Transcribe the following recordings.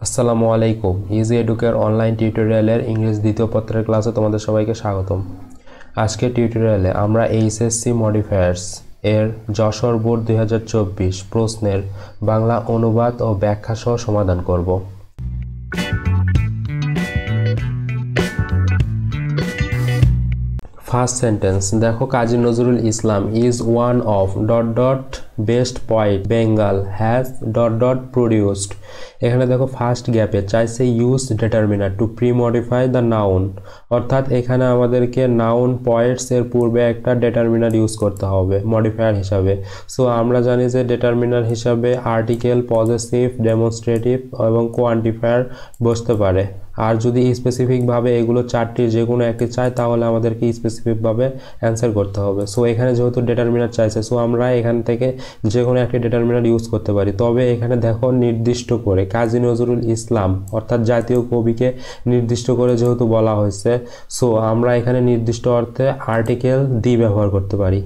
আসসালামু আলাইকুম। Easy এডুকের online টিউটোরিয়ালের ইংরেজি দ্বিতীয় পত্রের ক্লাসে তোমাদের সবাইকে স্বাগতম। আজকের টিউটোরিয়ালে আমরা এইচএসসি মডিফায়ার্স এর যশোর বোর্ড 2024 প্রশ্নের বাংলা অনুবাদ ও ব্যাখ্যা সহ সমাধান করব। ফার্স্ট সেন্টেন্স দেখো, Kazi Nazrul Islam is one of best poet Bengal has produced. এখানে দেখো ফার্স্ট গ্যাপে চাইছে use determiner to pre modify the noun, অর্থাৎ এখানে আমাদেরকে নাউন পয়েন্টস এর পূর্বে একটা ডিটারমিনার ইউজ করতে হবে মডিফায়ার হিসাবে। সো আমরা জানি যে ডিটারমিনার হিসাবে আর্টিকেল, পজেসিভ, ডেমনস্ট্রেটিভ এবং কোয়ান্টিফায়ার বসতে পারে। আর যদি স্পেসিফিকভাবে এগুলো চারটির যে কোনো একটি চাই তাহলে আমাদেরকে স্পেসিফিকভাবে অ্যান্সার করতে হবে। সো এখানে যেহেতু ডিটারমিনার চাইছে, সো আমরা এখান থেকে যে কোনো একটি ডিটারমিনার ইউজ করতে পারি। তবে এখানে দেখো নির্দিষ্ট করে কাজী নজরুল ইসলাম অর্থাৎ জাতীয় কবিকে নির্দিষ্ট করে যেহেতু বলা হয়েছে, সো আমরা এখানে নির্দিষ্ট অর্থে আর্টিকেল দি ব্যবহার করতে পারি।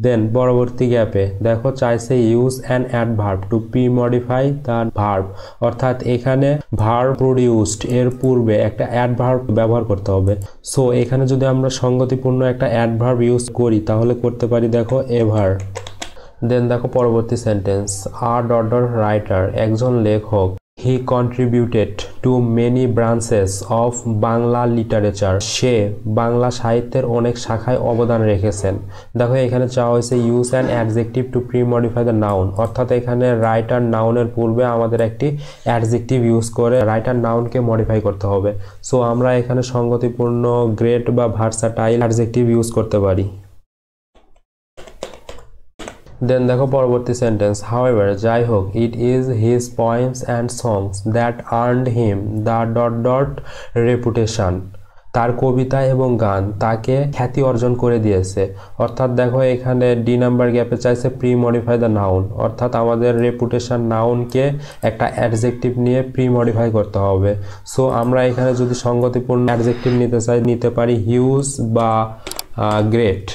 দেন পরবর্তী গ্যাপে দেখো চাইছে use an adverb two pre modify the verb, অর্থাৎ এখানে ভার্ব প্রডিউসড এর পূর্বে একটা অ্যাডভার্ব ব্যবহার করতে হবে। সো এখানে যদি আমরা সঙ্গতিপূর্ণ একটা অ্যাডভার্ব ইউজ করি তাহলে করতে পারি দেখো এভার। দেন দেখো পরবর্তী সেন্টেন্স, রাইটার একজন লেখক, he contributed to many branches of Bangla literature, সে বাংলা সাহিত্যের অনেক শাখায় অবদান রেখেছেন। দেখো এখানে চাওয়া হয়েছে use an adjective to pre modify the noun, অর্থাৎ এখানে রাইটার নাউনের পূর্বে আমাদের একটি অ্যাডজেক্টিভ ইউজ করে রাইটার নাউনকে মডিফাই করতে হবে। সো আমরা এখানে সঙ্গতিপূর্ণ গ্রেট বা ভার্সাটাইল অ্যাডজেক্টিভ ইউজ করতে পারি। দেন দেখো পরবর্তী সেন্টেন্স, হাউএভার যাই হোক, it is his poems and songs that earned him the reputation, তার কবিতা এবং গান তাকে খ্যাতি অর্জন করে দিয়েছে। অর্থাৎ দেখো এখানে ডি নাম্বার গ্যাপে চাইছে প্রি মডিফাই দ্য নাউন, অর্থাৎ আমাদের রেপুটেশন নাউনকে একটা অ্যাডজেক্টিভ নিয়ে প্রি মডিফাই করতে হবে। সো আমরা এখানে যদি সঙ্গতিপূর্ণ অ্যাডজেক্টিভ নিতে চাই নিতে পারি হিউজ বা গ্রেট।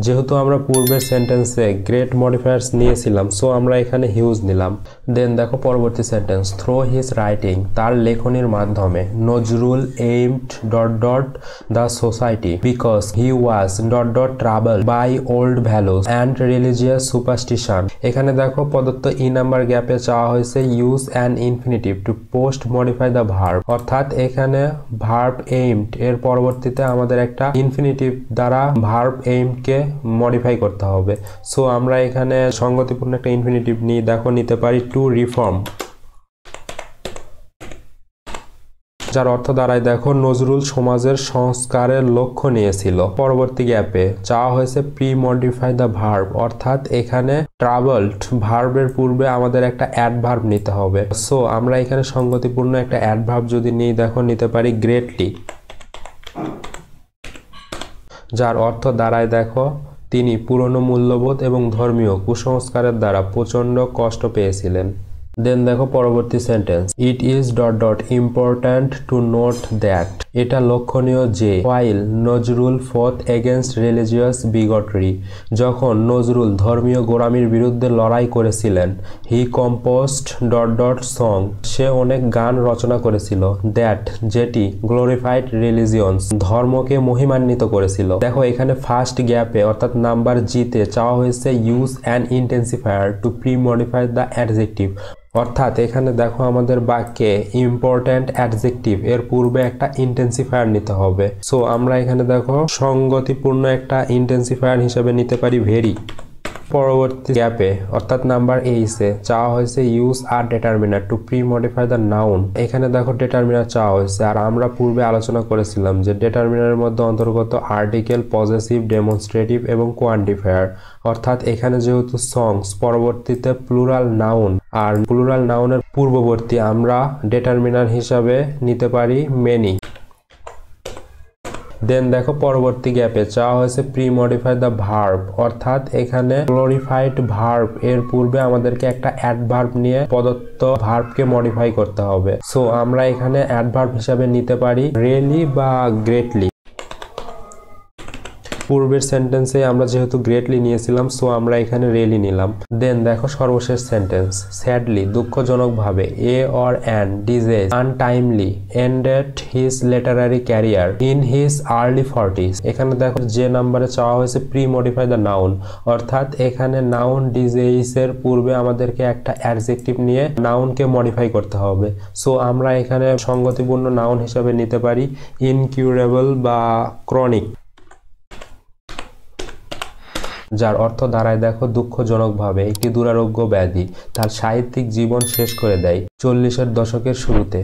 যেহেতু আমরা পূর্বের সেন্টেন্সে গ্রেট মডিফায়ার্স নিয়েছিলাম, সো আমরা এখানে হিউজ নিলাম। দেন দেখো পরবর্তী সেন্টেন্স, থ্রো হিজ রাইটিং, তার লেখনির মাধ্যমে Nazrul aimed the society because he was travel by old values and religious superstition. এখানে দেখো প্রদত্ত ই নাম্বার গ্যাপে চাওয়া হয়েছে use an infinitive to post modify the verb, অর্থাৎ এখানে ভার্ব এইমড এর পরবর্তীতে আমাদের একটা ইনফিনিটিভ দ্বারা ভার্ব এইমডকে মডিফাই করতে হবে। সো আমরা এখানে সঙ্গতিপূর্ণ একটা ইনফিনিটিভ নিয়ে দেখো নিতে পারি টু রিফর্ম, যার অর্থ দাঁড়ায় দেখো নজরুল সমাজের সংস্কারের লক্ষ্য নিয়েছিল। পরবর্তী গ্যাপে চাওয়া হয়েছে প্রি মডিফাই দ্য ভার্ব, অর্থাৎ এখানে ট্রাভেলড ভার্বের পূর্বে আমাদের একটা অ্যাডভার্ব নিতে হবে। সো আমরা এখানে সঙ্গতিপূর্ণ একটা অ্যাডভার্ব যদি নিই দেখো নিতে পারি গ্রেটলি, যার অর্থ দাঁড়ায় দেখো তিনি পুরনো মূল্যবোধ এবং ধর্মীয় কুসংস্কারের দ্বারা প্রচণ্ড কষ্ট পেয়েছিলেন। দেন দেখো পরবর্তী sentence, it is important to note that, এটা লক্ষণীয় যে হোয়াইল নজরুল ফোথ এগেনস্ট রিলিজিয়াস বিগটরি, যখন নজরুল ধর্মীয় গোঁড়ামির বিরুদ্ধে লড়াই করেছিলেন, হি কম্পোজড সং, সে অনেক গান রচনা করেছিল, দ্যাট যেটি গ্লোরিফাইড রিলিজিয়ন্স, ধর্মকে মহিমান্বিত করেছিল। দেখো এখানে ফার্স্ট গ্যাপে অর্থাৎ নাম্বার জিতে চাওয়া হয়েছে use an intensifier two pre modify the adjective, অর্থাৎ এখানে দেখো আমাদের বাক্যে ইম্পর্ট্যান্ট অ্যাডজেক্টিভ এর পূর্বে একটা ইন্টেন্সিফায়ার নিতে হবে। সো আমরা এখানে দেখো সঙ্গতিপূর্ণ একটা ইন্টেন্সিফায়ার হিসেবে নিতে পারি ভেরি। পরবর্তী গ্যাপে অর্থাৎ নাম্বার এইসে চাওয়া হয়েছে ইউজ আর determiner to pre modify the noun, এখানে দেখো ডিটারমিনার চাওয়া হয়েছে। আর আমরা পূর্বে আলোচনা করেছিলাম যে ডিটারমিনারের মধ্যে অন্তর্গত আর্টিকেল, পজেসিভ, ডেমনস্ট্রেটিভ এবং কোয়ান্টিফায়ার, অর্থাৎ এখানে যেহেতু সংস পরবর্তীতে প্লুরাল নাউন, আর প্লুরাল নাউনের পূর্ববর্তী আমরা ডিটারমিনার হিসাবে নিতে পারি মেনি। দেন দেখো পরবর্তী গ্যাপে চাওয়া হয়েছে প্রি মডিফাই দ্য ভার্ব, অর্থাৎ এখানে গ্লোরিফাইড ভার্ব এর পূর্বে আমাদেরকে একটা অ্যাডভার্ব নিয়ে প্রদত্ত ভার্বকে মডিফাই করতে হবে। সো আমরা এখানে অ্যাডভার্ব হিসাবে নিতে পারি রিয়েলি বা গ্রেটলি। পূর্বের সেন্টেন্সে আমরা যেহেতু গ্রেটলি নিয়েছিলাম, সো আমরা এখানে রেলি নিলাম। দেন দেখো সর্বশেষ সেন্টেন্স, স্যাডলি দুঃখজনকভাবে a or an disease untimely ended his literary career in his early 40s। এখানে দেখো যে নাম্বারে চাওয়া হয়েছে প্রি মডিফাই দ্য নাউন, অর্থাৎ এখানে নাউন ডিজিজ এর পূর্বে আমাদেরকে একটা অ্যাডজেক্টিভ নিয়ে নাউনকে মডিফাই করতে হবে। সো আমরা এখানে সঙ্গতিপূর্ণ নাউন হিসেবে নিতে পারি ইনকিউরেবল বা ক্রনিক, যার অর্থ দাঁড়ায় দেখো দুঃখজনকভাবে একটি দুরারোগ্য ব্যাধি তার সাহিত্যিক জীবন শেষ করে দেয় 40-এর দশকের শুরুতে।